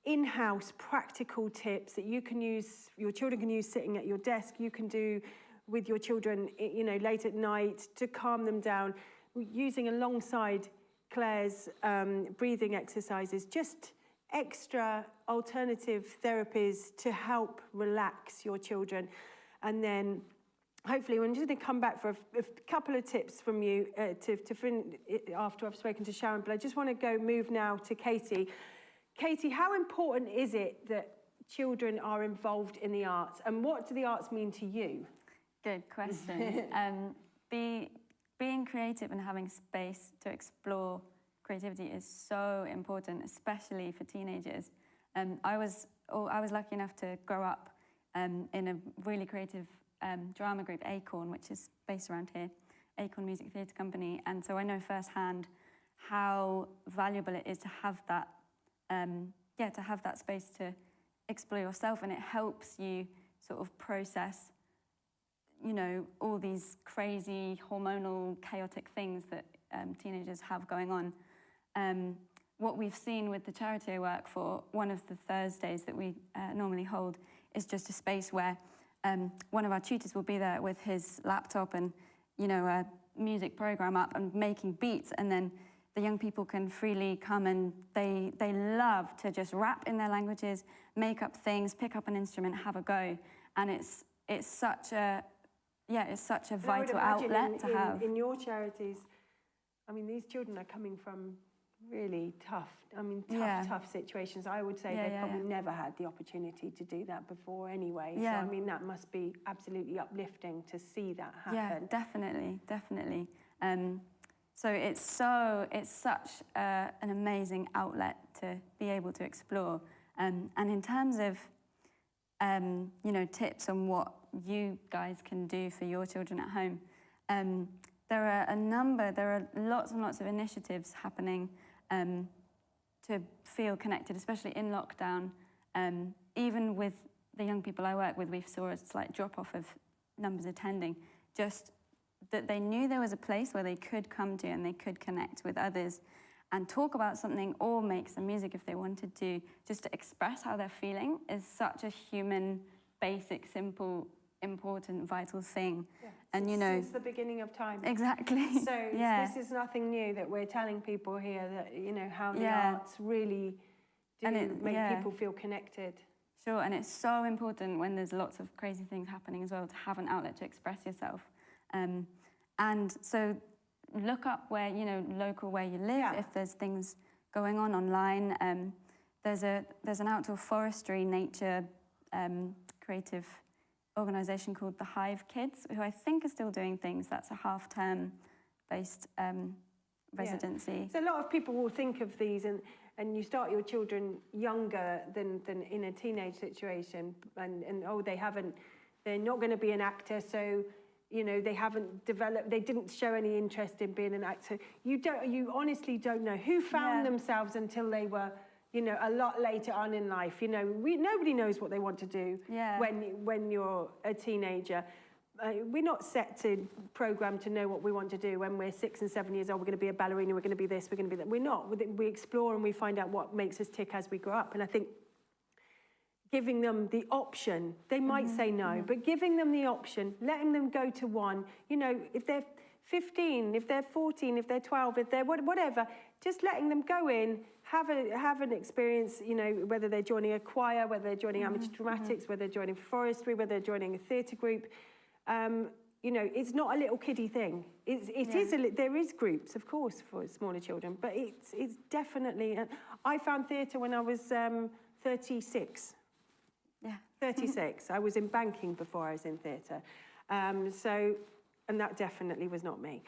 in-house practical tips that you can use, your children can use sitting at your desk, you can do with your children, you know, late at night to calm them down, using alongside Claire's breathing exercises, just extra alternative therapies to help relax your children. And then hopefully, we're just going to come back for a couple of tips from you after I've spoken to Sharon, but I just want to move now to Katie. Katie, how important is it that children are involved in the arts, and what do the arts mean to you? Good question. Being creative and having space to explore creativity is so important, especially for teenagers. I was lucky enough to grow up in a really creative drama group, Acorn, which is based around here, Acorn Music Theatre Company, and so I know firsthand how valuable it is to have that, to have that space to explore yourself, and it helps you sort of process, you know, all these crazy hormonal, chaotic things that teenagers have going on. What we've seen with the charity I work for, one of the Thursdays that we normally hold is just a space where one of our tutors will be there with his laptop and, you know, a music program up and making beats, and then the young people can freely come, and they love to just rap in their languages, make up things, pick up an instrument, have a go, and it's such a vital outlet to have. In your charities, I mean, these children are coming from really tough situations. I would say they've probably never had the opportunity to do that before anyway. So, I mean, that must be absolutely uplifting to see that happen. Yeah, definitely. So it's such an amazing outlet to be able to explore. And in terms of, you know, tips on what you guys can do for your children at home, there are lots and lots of initiatives happening to feel connected, especially in lockdown. Even with the young people I work with, we saw a slight drop-off of numbers attending, just that they knew there was a place where they could come to and they could connect with others and talk about something or make some music if they wanted to. Just to express how they're feeling is such a human, basic, simple, important, vital thing. Yeah. And you know, since the beginning of time. Exactly. So this is nothing new that we're telling people here, that, you know, how the arts really do make people feel connected. Sure, and it's so important when there's lots of crazy things happening as well to have an outlet to express yourself. And so look up where, you know, local where you live, if there's things going on online. There's an outdoor forestry nature creative organisation called the Hive Kids, who I think are still doing things. That's a half-term based residency. So a lot of people will think of these, and you start your children younger than in a teenage situation, and they're not going to be an actor, so, you know, they didn't show any interest in being an actor. You honestly don't know who found themselves until they were, you know, a lot later on in life. You know, nobody knows what they want to do when you're a teenager. We're not set to program to know what we want to do when we're 6 and 7 years old. We're going to be a ballerina, we're going to be this, we're going to be that. We're not. We explore and we find out what makes us tick as we grow up. And I think giving them the option, they might say no, but giving them the option, letting them go to one, you know, if they're 15, if they're 14, if they're 12, if they're whatever, just letting them go in, have an experience, you know, whether they're joining a choir, whether they're joining amateur dramatics, whether they're joining forestry, whether they're joining a theatre group. You know, it's not a little kiddie thing. There is groups, of course, for smaller children, but it's definitely. I found theatre when I was 36. Yeah, 36. I was in banking before I was in theatre, and that definitely was not me.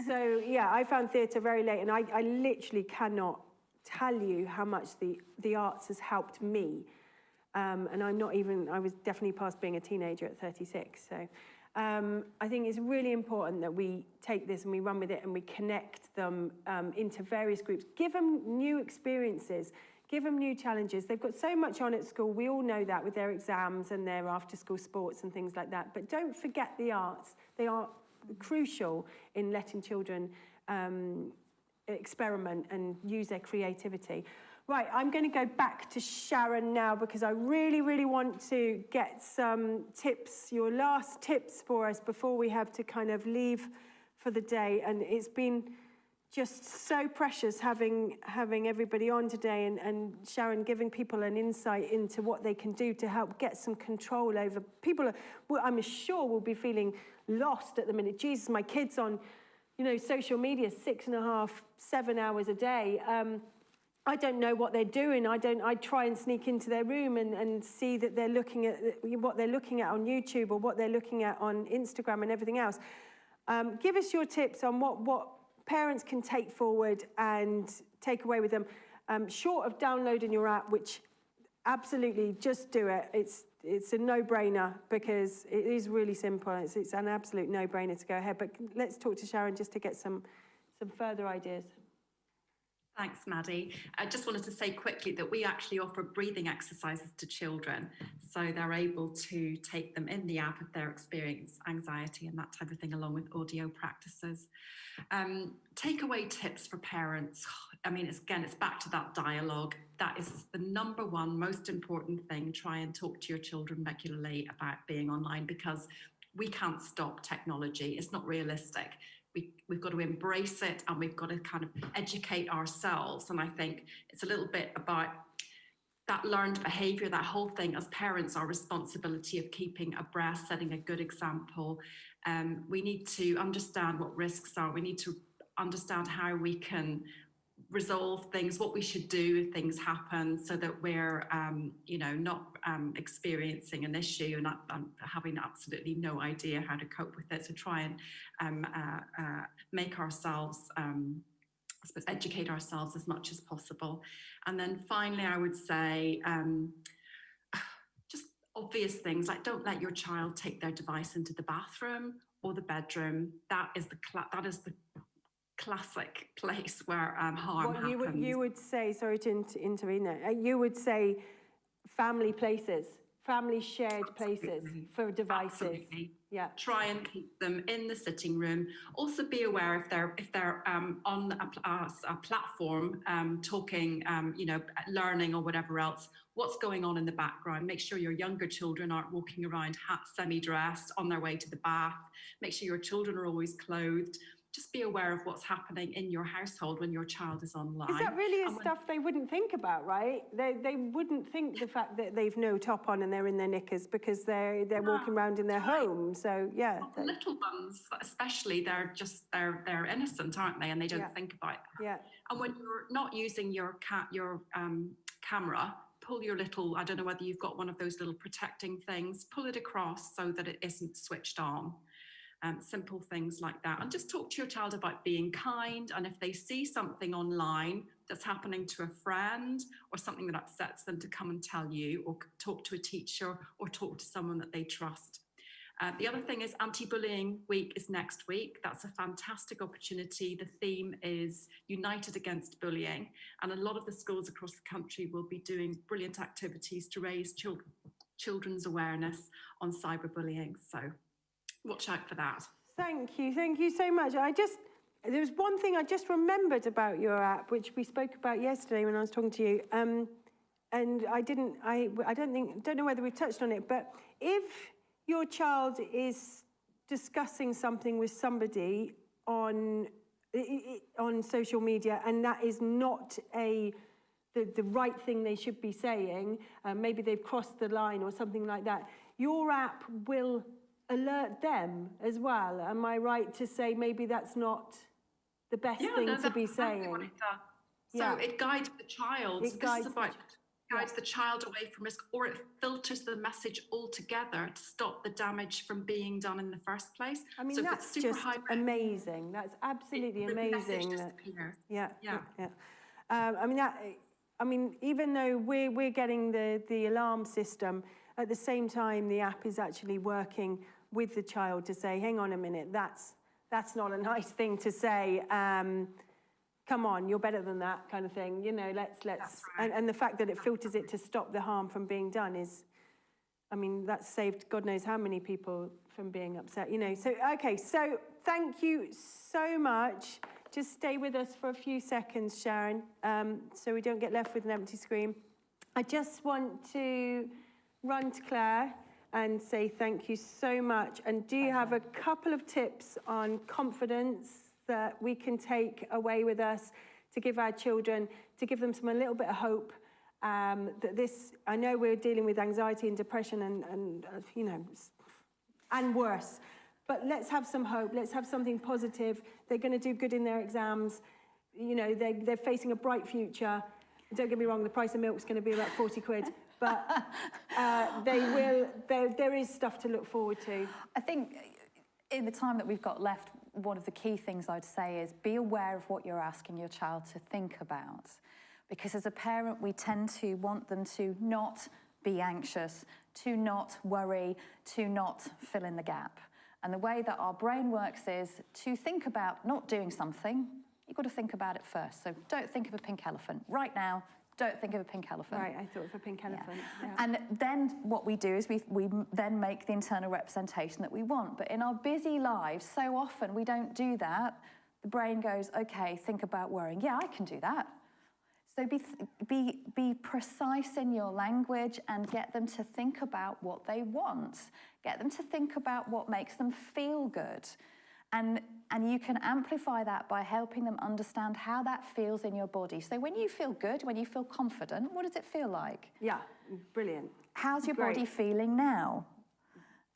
So yeah, I found theatre very late, and I literally cannot tell you how much the arts has helped me. And I was definitely past being a teenager at 36. So I think it's really important that we take this and we run with it and we connect them into various groups. Give them new experiences, give them new challenges. They've got so much on at school. We all know that with their exams and their after-school sports and things like that. But don't forget the arts. They are crucial in letting children experiment and use their creativity. Right, I'm going to go back to Sharon now because I really, really want to get some tips, your last tips for us before we have to kind of leave for the day. And it's been just so precious having everybody on today and Sharon giving people an insight into what they can do to help get some control over people. I'm sure will be feeling lost at the minute. Jesus, my kids on, social media 6.5, 7 hours a day. I don't know what they're doing. I try and sneak into their room and see that they're looking at what they're looking at on YouTube or what they're looking at on Instagram and everything else. Give us your tips on what parents can take forward and take away with them, short of downloading your app, which absolutely just do it. It's a no-brainer because it is really simple. It's an absolute no-brainer to go ahead. But let's talk to Sharon just to get some further ideas. Thanks, Maddie. I just wanted to say quickly that we actually offer breathing exercises to children, so they're able to take them in the app if they're experiencing anxiety and that type of thing, along with audio practices. Takeaway tips for parents. I mean, it's back to that dialogue. That is the number one most important thing. Try and talk to your children regularly about being online because we can't stop technology. It's not realistic. We've got to embrace it and we've got to kind of educate ourselves. And I think it's a little bit about that learned behavior, that whole thing as parents, our responsibility of keeping abreast, setting a good example. We need to understand what risks are. We need to understand how we can resolve things, what we should do if things happen so that we're, not experiencing an issue and having absolutely no idea how to cope with it. So try and make ourselves, educate ourselves as much as possible. And then finally, I would say, just obvious things like don't let your child take their device into the bathroom or the bedroom. That is the classic place where harm happens. You would say, sorry to intervene there, you would say family places, family shared places for devices. Absolutely. Yeah. Try and keep them in the sitting room. Also be aware if they're on a platform talking, learning or whatever else, what's going on in the background. Make sure your younger children aren't walking around semi-dressed on their way to the bath. Make sure your children are always clothed. Just be aware of what's happening in your household when your child is online. Is that really stuff they wouldn't think about, right? They wouldn't think the fact that they've no top on and they're in their knickers because they're walking around in their home. So yeah. Well, the little ones, especially, they're innocent, aren't they? And they don't think about that. Yeah. And when you're not using your camera, pull your little, I don't know whether you've got one of those little protecting things, pull it across so that it isn't switched on. Simple things like that. And just talk to your child about being kind. And if they see something online that's happening to a friend or something that upsets them, to come and tell you, or talk to a teacher or talk to someone that they trust. The other thing is Anti-Bullying Week is next week. That's a fantastic opportunity. The theme is United Against Bullying. And a lot of the schools across the country will be doing brilliant activities to raise children's awareness on cyberbullying. So watch out for that. Thank you so much. There was one thing I just remembered about your app, which we spoke about yesterday when I was talking to you, and I don't know whether we've touched on it, but if your child is discussing something with somebody on social media and that is not the right thing they should be saying, maybe they've crossed the line or something like that, your app will alert them as well. Am I right to say maybe that's not the best thing to be saying? Exactly what it does. So it guides the child. It guides the child away from risk, or it filters the message altogether to stop the damage from being done in the first place. I mean, so that's just amazing. That's absolutely amazing. I mean, even though we're getting the alarm system, at the same time, the app is actually working with the child to say, hang on a minute, that's not a nice thing to say. Come on, you're better than that, kind of thing. Let's. Right. And the fact that it filters it to stop the harm from being done is I mean, that's saved God knows how many people from being upset, you know. So, okay, so thank you so much. Just stay with us for a few seconds, Sharon, so we don't get left with an empty screen. I just want to run to Claire and say thank you so much. And do you have a couple of tips on confidence that we can take away with us to give our children, to give them a little bit of hope? That this, I know we're dealing with anxiety and depression and you know, and worse, but let's have some hope. Let's have something positive. They're going to do good in their exams. You know, they're facing a bright future. Don't get me wrong, the price of milk's going to be about 40 quid, but there is stuff to look forward to. I think in the time that we've got left, one of the key things I'd say is be aware of what you're asking your child to think about. Because as a parent, we tend to want them to not be anxious, to not worry, to not fill in the gap. And the way that our brain works is to think about not doing something, you've got to think about it first. So don't think of a pink elephant. Right now, don't think of a pink elephant. Right, I thought of a pink elephant. Yeah. And then what we do is we then make the internal representation that we want. But in our busy lives, so often we don't do that. The brain goes, okay, think about worrying. Yeah, I can do that. So be precise in your language and get them to think about what they want. Get them to think about what makes them feel good. And you can amplify that by helping them understand how that feels in your body. So when you feel good, when you feel confident, what does it feel like? Yeah, brilliant. How's your body feeling now?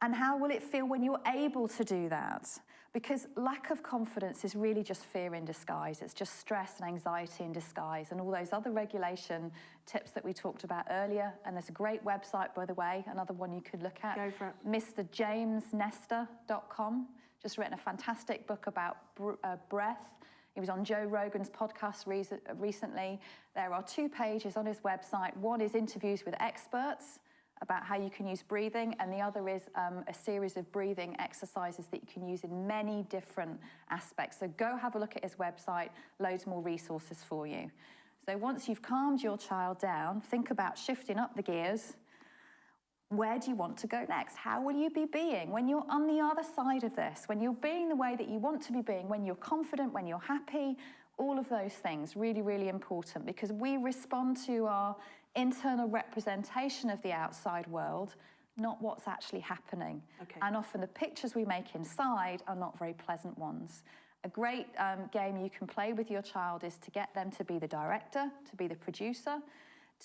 And how will it feel when you're able to do that? Because lack of confidence is really just fear in disguise. It's just stress and anxiety in disguise and all those other regulation tips that we talked about earlier. And there's a great website, by the way, another one you could look at. Go for it. MrJamesNester.com. Just written a fantastic book about breath. He was on Joe Rogan's podcast recently. There are 2 pages on his website. One is interviews with experts about how you can use breathing, and the other is a series of breathing exercises that you can use in many different aspects. So go have a look at his website, loads more resources for you. So once you've calmed your child down, think about shifting up the gears. Where do you want to go next? How will you be being when you're on the other side of this? When you're being the way that you want to be being, when you're confident, when you're happy, all of those things, really, really important, because we respond to our internal representation of the outside world, not what's actually happening. Okay. And often the pictures we make inside are not very pleasant ones. A great game you can play with your child is to get them to be the director, to be the producer,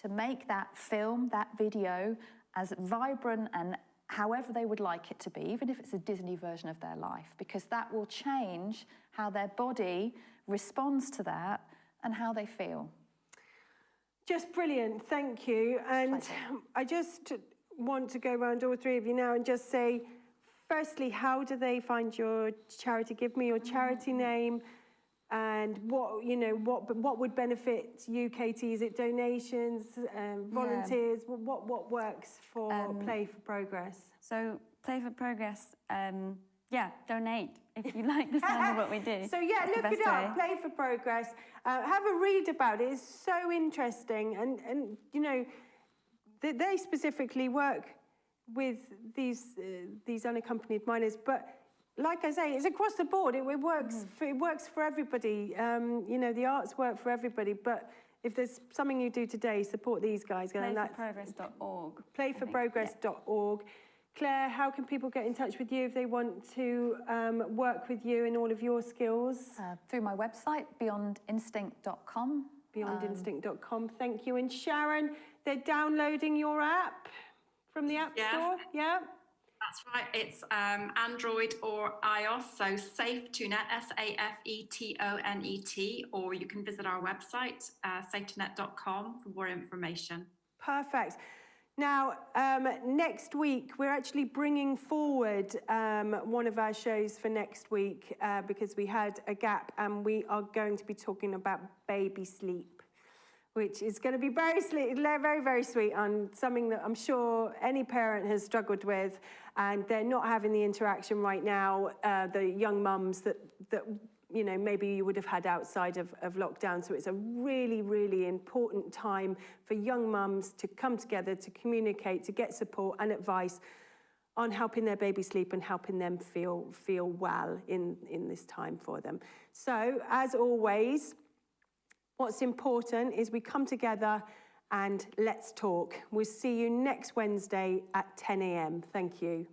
to make that film, that video, as vibrant and however they would like it to be, even if it's a Disney version of their life, because that will change how their body responds to that and how they feel. Just brilliant, thank you. And I just want to go around all 3 of you now and just say, firstly, how do they find your charity? Give me your charity name and what would benefit you, Katie? Is it donations, volunteers? Yeah. What works for Play for Progress? So Play for Progress, donate if you like the sound of what we do. So yeah, look it up, Play for Progress. Have a read about it. It's so interesting, and you know, they specifically work with these unaccompanied minors, but like I say, it's across the board. It works. It works for everybody. You know, the arts work for everybody, but if there's something you do today, support these guys. Playforprogress.org. Playforprogress.org. Claire, how can people get in touch with you if they want to work with you in all of your skills? Through my website, beyondinstinct.com. Beyondinstinct.com, thank you. And Sharon, they're downloading your app from the App Store? Yeah? That's right. It's Android or iOS, so SafeToNet, SafeToNet, or you can visit our website, safetonet.com, for more information. Perfect. Now, next week, we're actually bringing forward one of our shows for next week because we had a gap, and we are going to be talking about baby sleep, which is going to be very, very sweet, and something that I'm sure any parent has struggled with, and they're not having the interaction right now, the young mums that you know, maybe you would have had outside of lockdown. So it's a really, really important time for young mums to come together, to communicate, to get support and advice on helping their baby sleep and helping them feel well in this time for them. So, as always, what's important is we come together and let's talk. We'll see you next Wednesday at 10 a.m. Thank you.